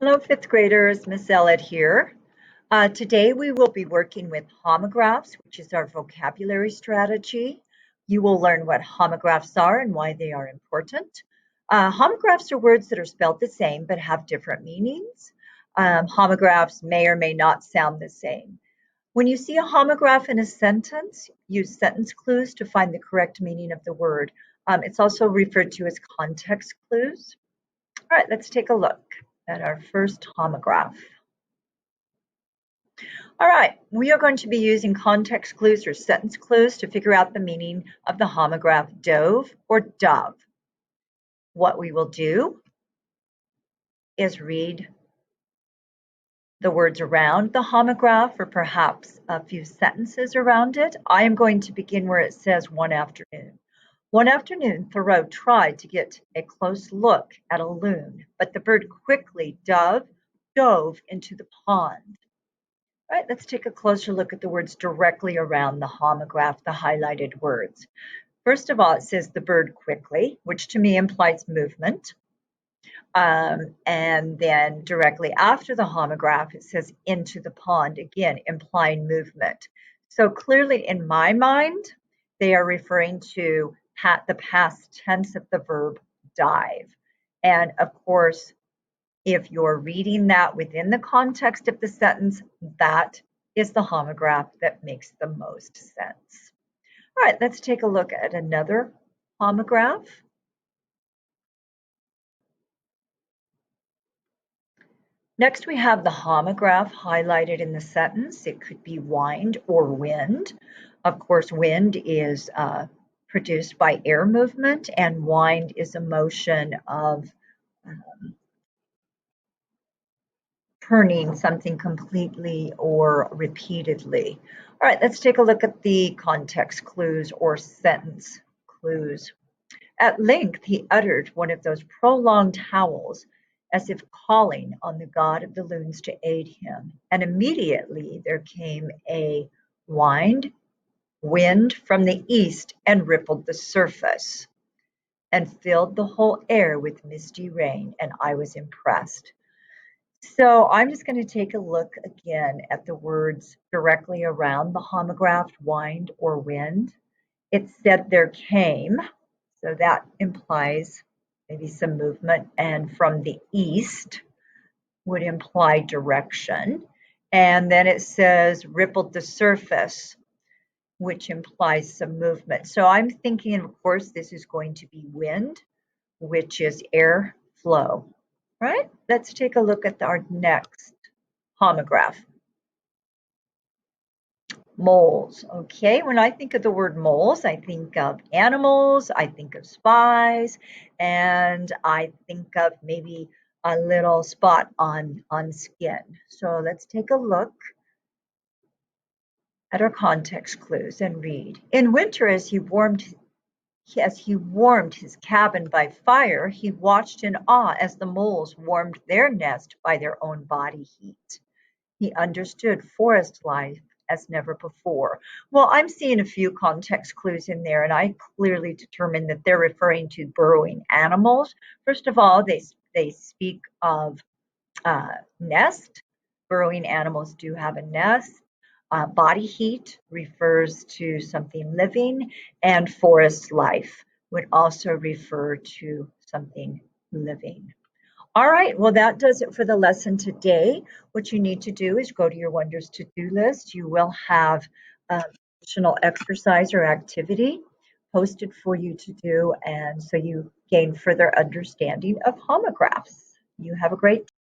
Hello, fifth graders. Miss Ellett here. Today we will be working with homographs, which is our vocabulary strategy. You will learn what homographs are and why they are important. Homographs are words that are spelled the same but have different meanings. Homographs may or may not sound the same. When you see a homograph in a sentence, use sentence clues to find the correct meaning of the word. It's also referred to as context clues. All right, let's take a look at our first homograph. All right, we are going to be using context clues or sentence clues to figure out the meaning of the homograph dove or dove. What we will do is read the words around the homograph or perhaps a few sentences around it. I am going to begin where it says one afternoon. One afternoon, Thoreau tried to get a close look at a loon, but the bird quickly dove into the pond. All right, let's take a closer look at the words directly around the homograph, the highlighted words. First of all, it says the bird quickly, which to me implies movement. And then directly after the homograph, it says into the pond, again, implying movement. So clearly in my mind, they are referring to the past tense of the verb dive. And of course, if you're reading that within the context of the sentence, that is the homograph that makes the most sense. All right, let's take a look at another homograph. Next, we have the homograph highlighted in the sentence. It could be wind or wind. Of course, wind is produced by air movement, and wind is a motion of turning something completely or repeatedly. All right, let's take a look at the context clues or sentence clues. At length, he uttered one of those prolonged howls, as if calling on the god of the loons to aid him, and immediately there came a wind from the east and rippled the surface and filled the whole air with misty rain, and I was impressed. So I'm just going to take a look again at the words directly around the homograph, wind or wind. It said there came, so that implies maybe some movement, and from the east would imply direction. And then it says rippled the surface, which implies some movement. So I'm thinking, of course, this is going to be wind, which is air flow. Right? Let's take a look at our next homograph. Moles. Okay, when I think of the word moles, I think of animals, I think of spies, and I think of maybe a little spot on skin. So let's take a look at our context clues and read. In winter, as he warmed his cabin by fire, he watched in awe as the moles warmed their nest by their own body heat. He understood forest life as never before. Well, I'm seeing a few context clues in there, and I clearly determined that they're referring to burrowing animals. First of all, they speak of nest. Burrowing animals do have a nest. Body heat refers to something living, and forest life would also refer to something living. All right, well, that does it for the lesson today. What you need to do is go to your Wonders to-do list. You will have additional exercise or activity posted for you to do, and so you gain further understanding of homographs. You have a great day.